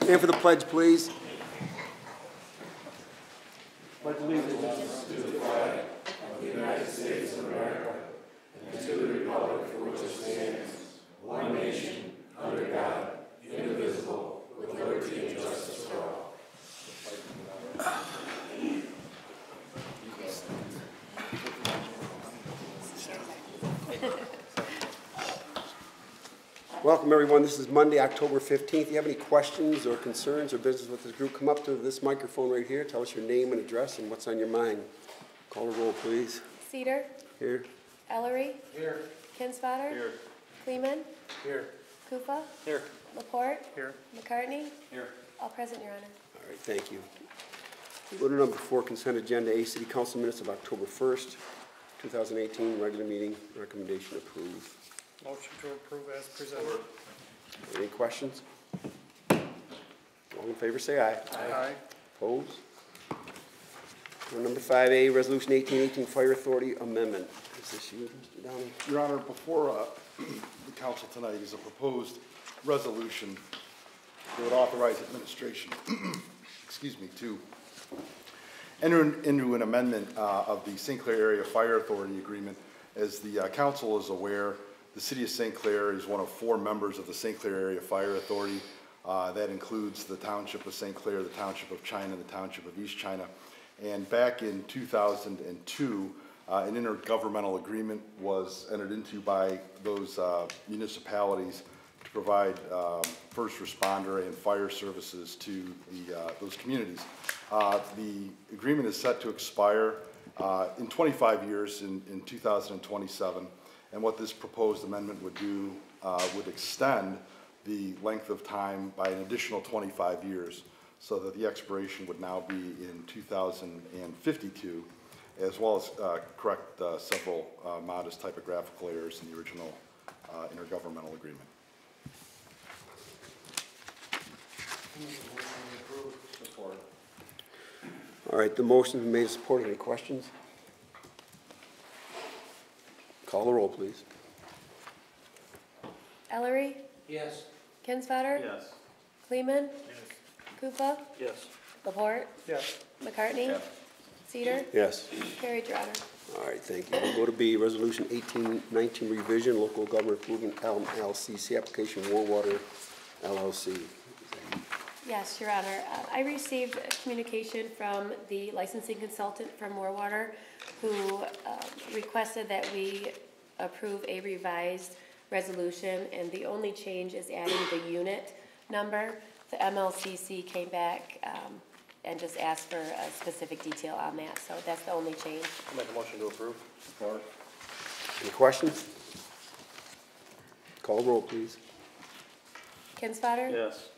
Stand for the pledge, please. Pledge allegiance to the flag of the United States of America and to the republic for which it stands, one nation, under God, indivisible, with liberty and justice for all. Welcome, everyone. This is Monday, October 15th. If you have any questions or concerns or business with this group, come up to this microphone right here. Tell us your name and address and what's on your mind. Call a roll, please. Cedar. Here. Ellery. Here. Kinsfater. Here. Kleeman. Here. Kufa. Here. Laporte. Here. McCartney. Here. All present, Your Honor. All right, thank you. Order number 4, consent agenda A, City Council minutes of October 1st, 2018, regular meeting, recommendation approved. Motion to approve as presented. Any questions? All in favor say aye. Aye. Opposed? Order number 5A, Resolution 1818, Fire Authority Amendment. Is this you, Mr. Downey? Your Honor, before the council tonight is a proposed resolution that would authorize administration, excuse me, to enter into an amendment of the St. Clair Area Fire Authority Agreement. As the council is aware, the City of St. Clair is one of 4 members of the St. Clair Area Fire Authority. That includes the Township of St. Clair, the Township of China, the Township of East China. And back in 2002, an intergovernmental agreement was entered into by those municipalities to provide first responder and fire services to those communities. The agreement is set to expire in 25 years in 2027. And what this proposed amendment would do would extend the length of time by an additional 25 years, so that the expiration would now be in 2052, as well as correct several modest typographical errors in the original intergovernmental agreement. Support. All right, the motion has been made and supported. Any questions? Call the roll, please. Ellery. Yes. Kinsfater. Yes. Kleeman. Yes. Kufa. Yes. Laporte. Yes. McCartney. Yes. Cedar. Yes. Carried, Your Honor. All right, thank you. We'll go to B, Resolution 1819, Revision, Local Government Improvement LLCC Application, Warwater LLC. Yes, Your Honor. I received a communication from the licensing consultant from Moorwater, who requested that we approve a revised resolution, and the only change is adding the unit number. The MLCC came back and just asked for a specific detail on that, so that's the only change. I'll make a motion to approve. Support. Any questions? Call the roll, please. Kinsfater. Yes.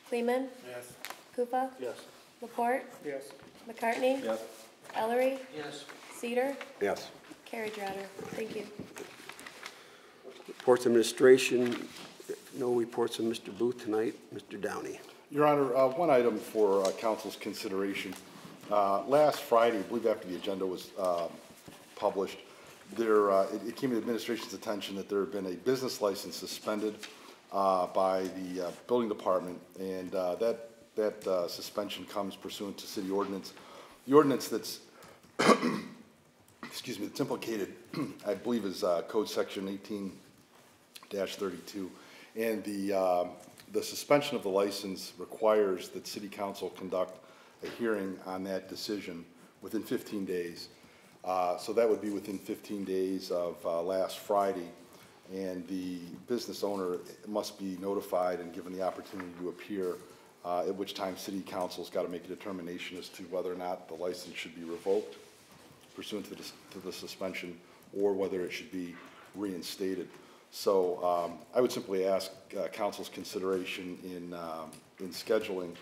Kleeman. Yes. Kufa. Yes. Laporte. Yes. McCartney. Yes. Ellery. Yes. Cedar. Yes. Carried, Your Honor. Thank you. Reports administration. No reports of Mr. Booth tonight. Mr. Downey. Your Honor, one item for council's consideration. Last Friday, I believe after the agenda was published, it came to the administration's attention that there had been a business license suspended by the building department, and that suspension comes pursuant to city ordinance. The ordinance that's excuse me, that's implicated, I believe, is Code Section 18-32, and the suspension of the license requires that City Council conduct a hearing on that decision within 15 days. So that would be within 15 days of last Friday, and the business owner must be notified and given the opportunity to appear, at which time City Council's got to make a determination as to whether or not the license should be revoked pursuant to the suspension, or whether it should be reinstated. So I would simply ask Council's consideration in scheduling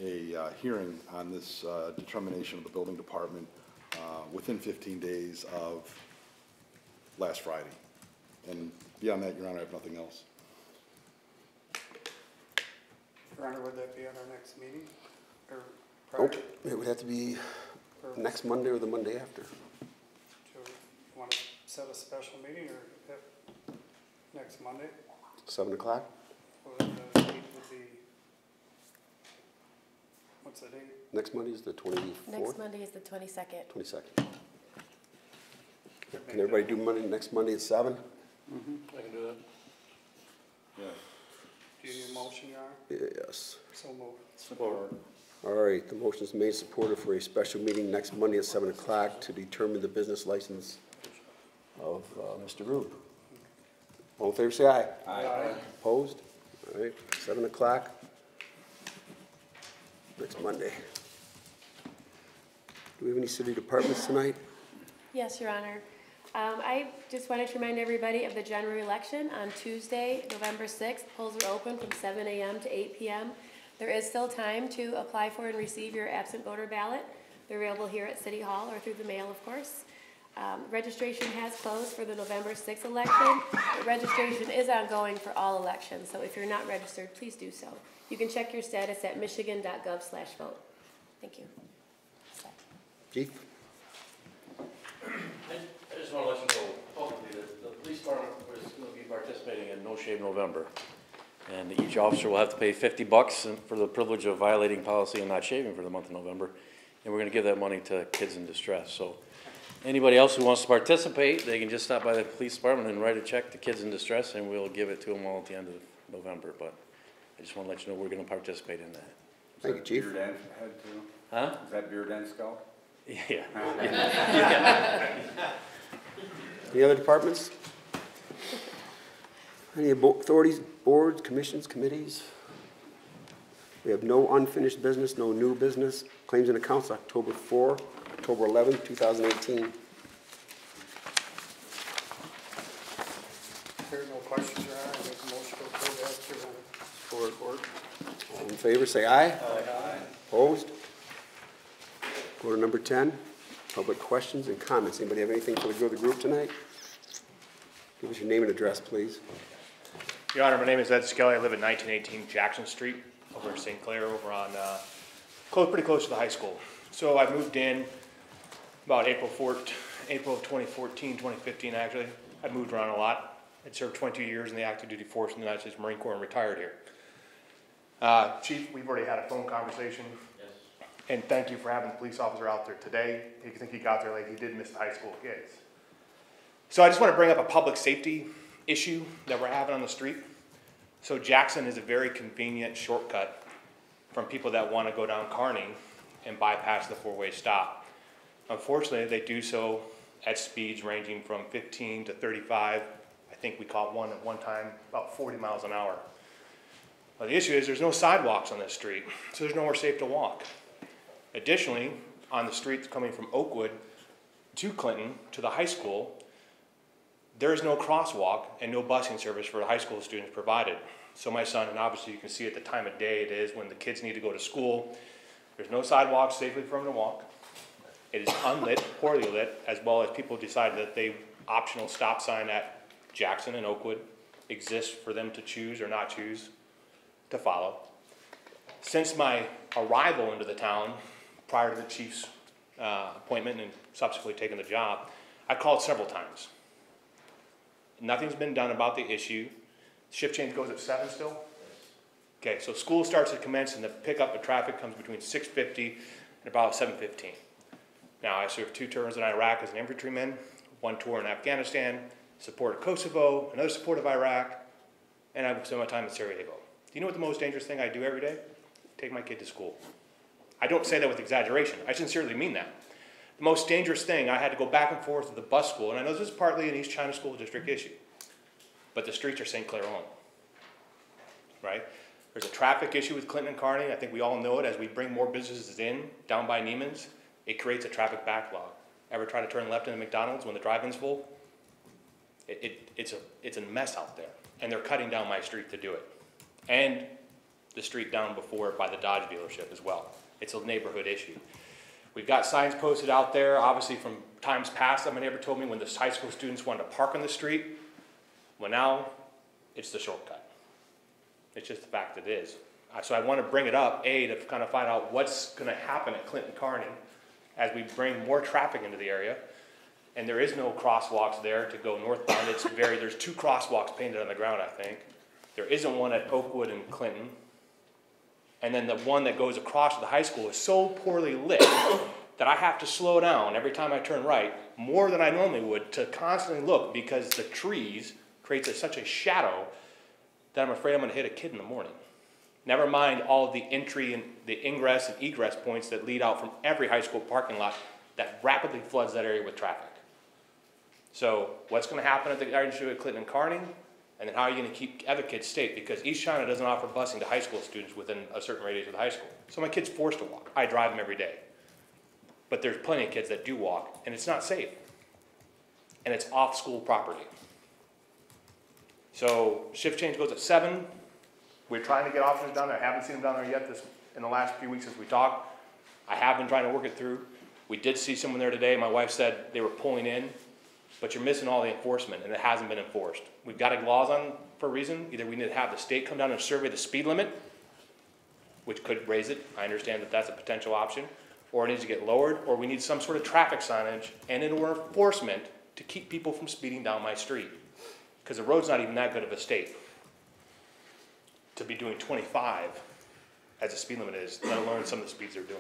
a hearing on this determination of the building department within 15 days of last Friday. And beyond that, Your Honor, I have nothing else. Your Honor, would that be on our next meeting? Or prior? Nope. It would have to be next Monday or the Monday after. Do you want to set a special meeting or next Monday? 7 o'clock? Well, the date would be What's the date? Next Monday is the 24th? Next Monday is the 22nd. 22nd. Can everybody do next Monday at 7? I can do that. Yeah. Do you need a motion, Your Honor? Yes. So moved. Support. All right, the motion is made, supported for a special meeting next Monday at 7 o'clock to determine the business license of Mr. Rube. All in favor, say aye. Aye. Opposed? All right, 7 o'clock next Monday. Do we have any city departments tonight? Yes, Your Honor. I just wanted to remind everybody of the general election on Tuesday, November 6th. Polls are open from 7 a.m. to 8 p.m. There is still time to apply for and receive your absent voter ballot. They're available here at City Hall or through the mail, of course. Registration has closed for the November 6th election. But registration is ongoing for all elections, so if you're not registered, please do so. You can check your status at michigan.gov/vote. Thank you. Chief? I just want to let you know publicly that the police department is going to be participating in No Shave November. And each officer will have to pay $50 for the privilege of violating policy and not shaving for the month of November. And we're going to give that money to kids in distress. So anybody else who wants to participate, they can just stop by the police department and write a check to kids in distress, and we'll give it to them all at the end of November. But I just want to let you know we're going to participate in that. Thank you, Chief. Beard and head too? Huh? Is that beard and skull? Yeah. Any other departments? Any authorities, boards, commissions, committees? We have no unfinished business, no new business. Claims and accounts, October 4, October 11, 2018. There are no questions, Your Honor. I make a motion to approve as presented. Support. All in favor, say aye. Aye. Opposed? Go to number 10, public questions and comments. Anybody have anything for the good of the group tonight? Give us your name and address, please. Your Honor, my name is Ed Skelly. I live at 1918 Jackson Street over in St. Clair, over on, pretty close to the high school. So I moved in about April of 2014, 2015 actually. I moved around a lot. I'd served 22 years in the active duty force in the United States Marine Corps and retired here. Chief, we've already had a phone conversation. Yes. And thank you for having the police officer out there today. I think he got there late. He did miss the high school kids. So I just want to bring up a public safety issue that we're having on the street. So Jackson is a very convenient shortcut from people that want to go down Kearney and bypass the four-way stop. Unfortunately, they do so at speeds ranging from 15 to 35. I think we caught one at one time about 40 miles an hour. Well, the issue is there's no sidewalks on this street, so there's nowhere safe to walk. Additionally, on the streets coming from Oakwood to Clinton to the high school, there is no crosswalk and no busing service for the high school students provided. So my son, and obviously you can see at the time of day it is when the kids need to go to school, there's no sidewalks safely for them to walk. It is unlit, poorly lit, as well as people decide that the optional stop sign at Jackson and Oakwood exists for them to choose or not choose to follow. Since my arrival into the town, prior to the chief's appointment and subsequently taking the job, I called several times. Nothing's been done about the issue. Shift change goes at 7 still? Okay, so school starts to commence and the pickup of traffic comes between 6:50 and about 7:15. Now, I served 2 tours in Iraq as an infantryman, 1 tour in Afghanistan, support of Kosovo, another support of Iraq, and I spent my time in Sarajevo. Do you know what the most dangerous thing I do every day? Take my kid to school. I don't say that with exaggeration. I sincerely mean that. The most dangerous thing, I had to go back and forth to the bus school, and I know this is partly an East China School District issue, but the streets are St. Clair only, right? There's a traffic issue with Clinton and Kearney. I think we all know it. As we bring more businesses in, down by Neiman's, it creates a traffic backlog. Ever try to turn left into McDonald's when the drive-in's full? It's a mess out there, and they're cutting down my street to do it. And the street down before by the Dodge dealership as well. It's a neighborhood issue. We've got signs posted out there, obviously from times past that my neighbor told me when the high school students wanted to park on the street. Well, now it's the shortcut. It's just the fact that it is. So I want to bring it up, to kind of find out what's going to happen at Clinton Kearney as we bring more traffic into the area. And there is no crosswalks there to go northbound. There's 2 crosswalks painted on the ground, I think. There isn't one at Oakwood and Clinton. And then the one that goes across to the high school is so poorly lit that I have to slow down every time I turn right, more than I normally would, to constantly look because the trees creates such a shadow that I'm afraid I'm gonna hit a kid in the morning. Never mind all of the entry and the ingress and egress points that lead out from every high school parking lot that rapidly floods that area with traffic. So what's gonna happen at the intersection of Clinton and Kearney? And then how are you gonna keep other kids safe? Because East China doesn't offer busing to high school students within a certain radius of the high school. So my kid's forced to walk. I drive them every day. But there's plenty of kids that do walk, and it's not safe. And it's off school property. So shift change goes at 7. We're trying to get officers down there. I haven't seen them down there yet in the last few weeks since we talked. I have been trying to work it through. We did see someone there today. My wife said they were pulling in, but you're missing all the enforcement, and it hasn't been enforced. We've got laws on for a reason. Either we need to have the state come down and survey the speed limit, which could raise it. I understand that that's a potential option. Or it needs to get lowered, or we need some sort of traffic signage and enforcement to keep people from speeding down my street. Because the road's not even that good of a state to be doing 25 as the speed limit is, let alone some of the speeds they're doing.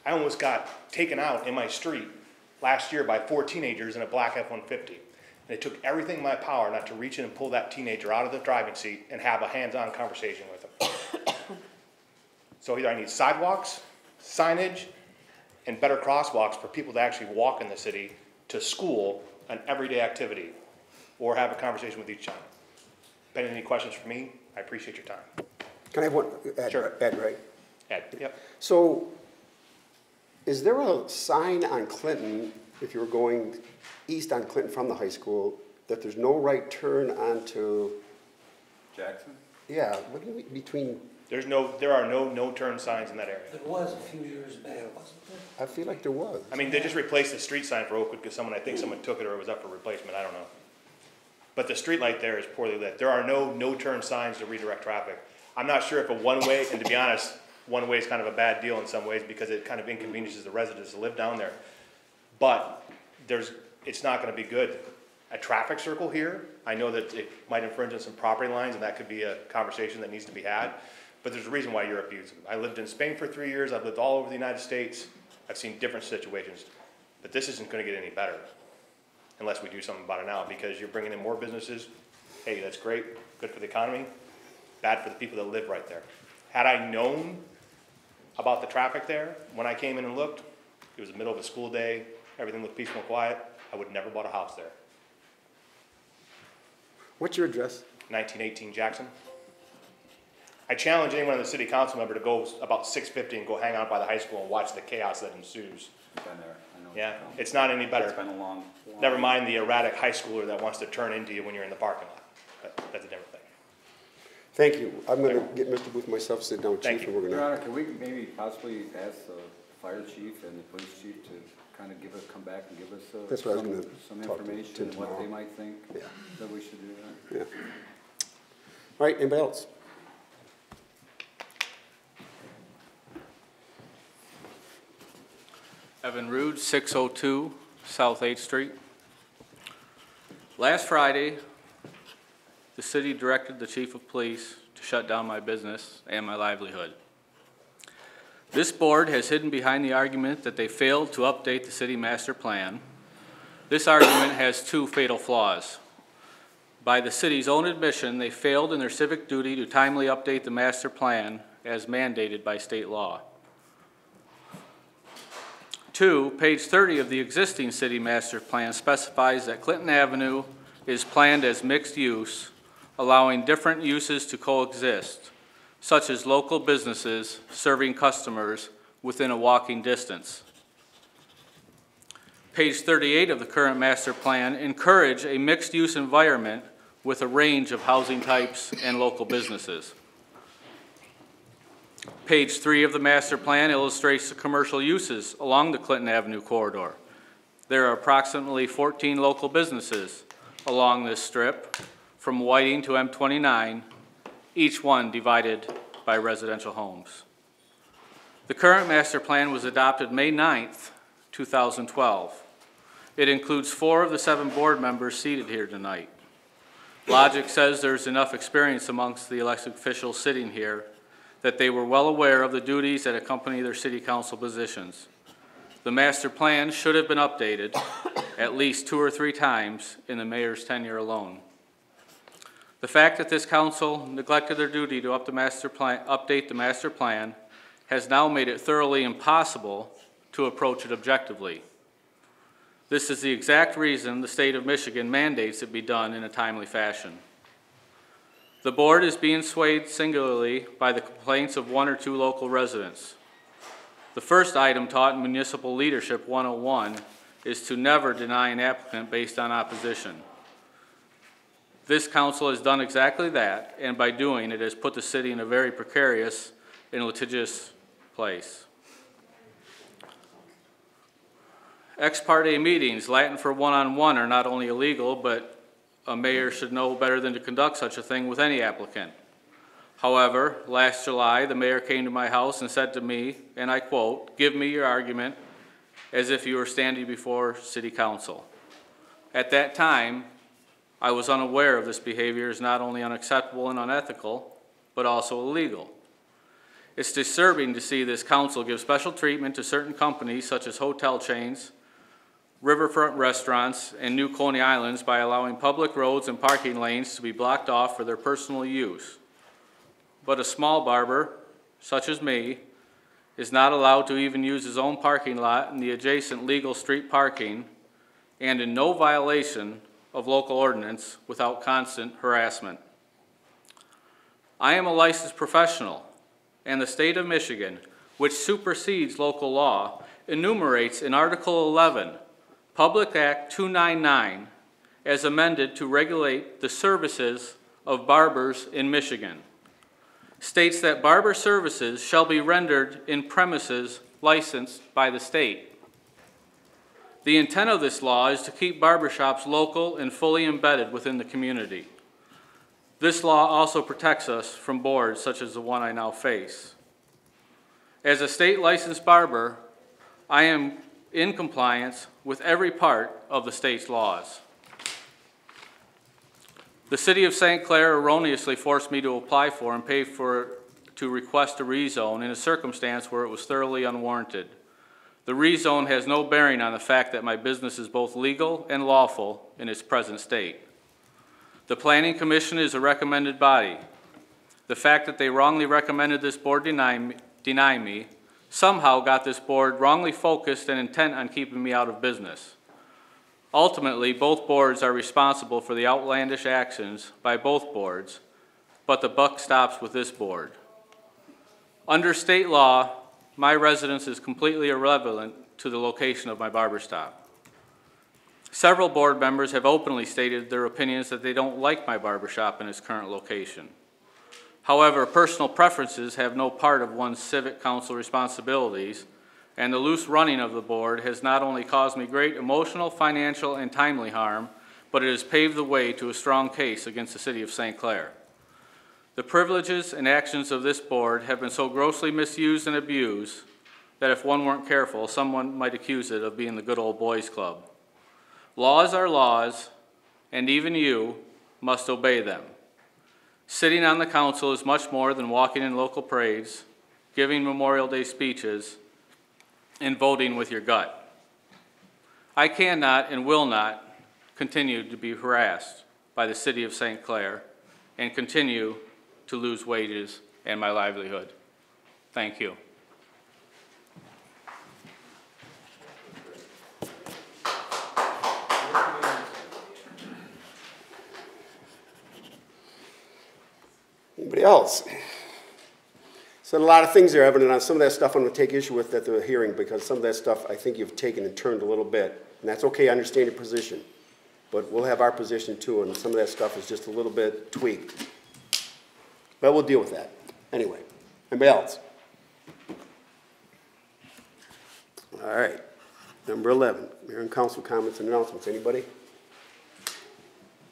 I almost got taken out in my street last year by 4 teenagers in a black F-150. And it took everything in my power not to reach in and pull that teenager out of the driving seat and have a hands-on conversation with him. So either I need sidewalks, signage, and better crosswalks for people to actually walk in the city to school, an everyday activity, or have a conversation with each other. Ben, any questions for me? I appreciate your time. Can I have one? Ed, Sure. Ed, right? Ed, yep. So, is there a sign on Clinton, if you were going east on Clinton from the high school, that there's no right turn onto, Jackson? yeah, what do you, between, There are no turn signs in that area. There was a few years back, wasn't there? I feel like there was. I mean, they just replaced the street sign for Oakwood because I think someone took it or it was up for replacement, I don't know. But the street light there is poorly lit. There are no turn signs to redirect traffic. I'm not sure if a one-way, and to be honest, one-way is kind of a bad deal in some ways because it kind of inconveniences the residents to live down there. But it's not gonna be good. A traffic circle here, I know that it might infringe on some property lines and that could be a conversation that needs to be had. But there's a reason why Europe uses them. I lived in Spain for 3 years. I've lived all over the United States. I've seen different situations. But this isn't gonna get any better unless we do something about it now because you're bringing in more businesses. Hey, that's great, good for the economy, bad for the people that live right there. Had I known about the traffic there when I came in and looked, it was the middle of a school day, everything looked peaceful and quiet, I would have never bought a house there. What's your address? 1918 Jackson. I challenge anyone on the city council member to go about 6:50 and go hang out by the high school and watch the chaos that ensues. Been there, I know. Yeah, it's not any better. It's been a long. Never mind the erratic high schooler that wants to turn into you when you're in the parking lot. But that's a different thing. Thank you. I'm gonna get Mr. Booth myself, sit down, Thank chief, you. and we're Your gonna. Honor, can we maybe possibly ask the fire chief and the police chief to kind of come back and give us That's what I was gonna some talk to information Tim and what they tomorrow. might think Yeah. that we should do that? Yeah. All right, anybody else? Evan Rude, 602 South 8th Street. Last Friday, the city directed the chief of police to shut down my business and my livelihood. This board has hidden behind the argument that they failed to update the city master plan. This argument has 2 fatal flaws. By the city's own admission, they failed in their civic duty to timely update the master plan as mandated by state law. 2, page 30 of the existing city master plan specifies that Clinton Avenue is planned as mixed use, allowing different uses to coexist, such as local businesses serving customers within a walking distance. Page 38 of the current master plan encourage a mixed-use environment with a range of housing types and local businesses. Page 3 of the master plan illustrates the commercial uses along the Clinton Avenue corridor. There are approximately 14 local businesses along this strip from Whiting to M29, each one divided by residential homes. The current master plan was adopted May 9th, 2012. It includes 4 of the 7 board members seated here tonight. Logic says there's enough experience amongst the elected officials sitting here that they were well aware of the duties that accompany their city council positions. The master plan should have been updated at least 2 or 3 times in the mayor's tenure alone. The fact that this council neglected their duty to update the master plan has now made it thoroughly impossible to approach it objectively. This is the exact reason the state of Michigan mandates it be done in a timely fashion. The board is being swayed singularly by the complaints of 1 or 2 local residents. The first item taught in Municipal Leadership 101 is to never deny an applicant based on opposition. This council has done exactly that, and by doing it has put the city in a very precarious and litigious place. Ex parte meetings, Latin for one-on-one, are not only illegal, but a mayor should know better than to conduct such a thing with any applicant. However, last July, the mayor came to my house and said to me, and I quote, "Give me your argument as if you were standing before city council." At that time, I was unaware of this behavior as not only unacceptable and unethical, but also illegal. It's disturbing to see this council give special treatment to certain companies such as hotel chains, riverfront restaurants, and New Coney Islands by allowing public roads and parking lanes to be blocked off for their personal use. But a small barber, such as me, is not allowed to even use his own parking lot in the adjacent legal street parking and in no violation of local ordinance without constant harassment. I am a licensed professional, and the state of Michigan, which supersedes local law, enumerates in Article 11, Public Act 299, as amended to regulate the services of barbers in Michigan, states that barber services shall be rendered in premises licensed by the state. The intent of this law is to keep barbershops local and fully embedded within the community. This law also protects us from boards such as the one I now face. As a state licensed barber, I am in compliance with every part of the state's laws. The city of St. Clair erroneously forced me to apply for and pay to request a rezone in a circumstance where it was thoroughly unwarranted. The rezone has no bearing on the fact that my business is both legal and lawful in its present state. The Planning Commission is a recommended body. The fact that they wrongly recommended this board deny me somehow got this board wrongly focused and intent on keeping me out of business. Ultimately, both boards are responsible for the outlandish actions by both boards, but the buck stops with this board. Under state law, my residence is completely irrelevant to the location of my barber shop. Several board members have openly stated their opinions that they don't like my barber shop in its current location. However, personal preferences have no part of one's civic council responsibilities, and the loose running of the board has not only caused me great emotional, financial, and timely harm, but it has paved the way to a strong case against the city of St. Clair. The privileges and actions of this board have been so grossly misused and abused that if one weren't careful, someone might accuse it of being the good old boys club. Laws are laws, and even you must obey them. Sitting on the council is much more than walking in local parades, giving Memorial Day speeches, and voting with your gut. I cannot and will not continue to be harassed by the city of St. Clair and continue to lose wages and my livelihood. Thank you. Anybody else? Said a lot of things there, Evan, and on some of that stuff I'm going to take issue with at the hearing because some of that stuff I think you've taken and turned a little bit. And that's okay, I understand your position. But we'll have our position too, and some of that stuff is just a little bit tweaked. But we'll deal with that. Anyway, anybody else? All right. Number 11, Mayor and Council comments and announcements. Anybody?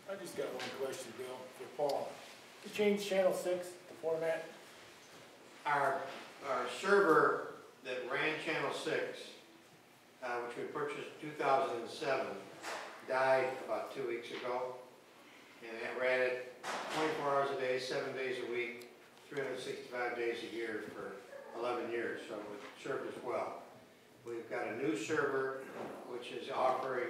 I just got one question, Bill, for Paul. You changed Channel 6, the format? Our server that ran Channel 6, which we purchased in 2007, died about 2 weeks ago. And it ran it 24 hours a day, 7 days a week. 365 days a year for 11 years, so it served us well. We've got a new server which is offering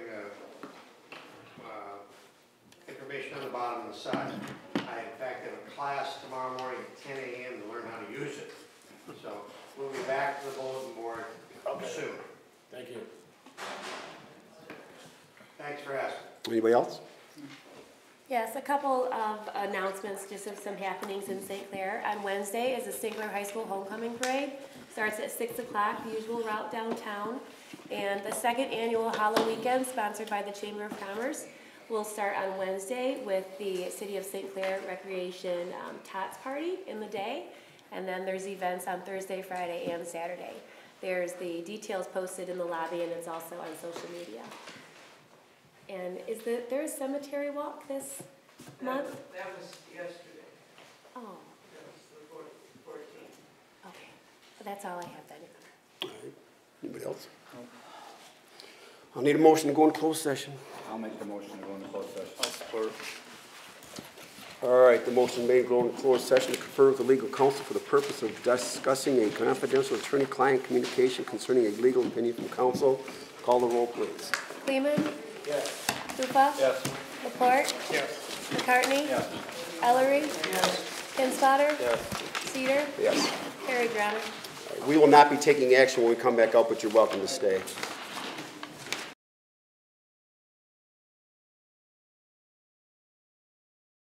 information on the bottom and the side. I in fact have a class tomorrow morning at 10 a.m. to learn how to use it. So we'll be back to the bulletin board soon. Thank you. Thanks for asking. Anybody else? Yes, a couple of announcements, just of some happenings in St. Clair. On Wednesday is the St. Clair High School Homecoming Parade. Starts at 6 o'clock, the usual route downtown. And the second annual Halloween Weekend, sponsored by the Chamber of Commerce, will start on Wednesday with the City of St. Clair Recreation Tots Party in the day. And then there's events on Thursday, Friday, and Saturday. There's the details posted in the lobby, and it's also on social media. And is there a cemetery walk this month? That was yesterday. Oh, That was the 14th. okay. Well, that's all I have then. All right. Anybody else? I'll need a motion to go into closed session. I'll make the motion to go into closed session. I'll support. All right, the motion made to go into closed session to confer with the legal counsel for the purpose of discussing a confidential attorney-client communication concerning a legal opinion from counsel. Call the roll, please. Kleeman? Yes. Lupa? Yes. Laporte? Yes. McCartney? Yes. Ellery? Yes. Kinsfater? Yes. Cedar? Yes. Carried, Your Honor. We will not be taking action when we come back up, but you're welcome to stay.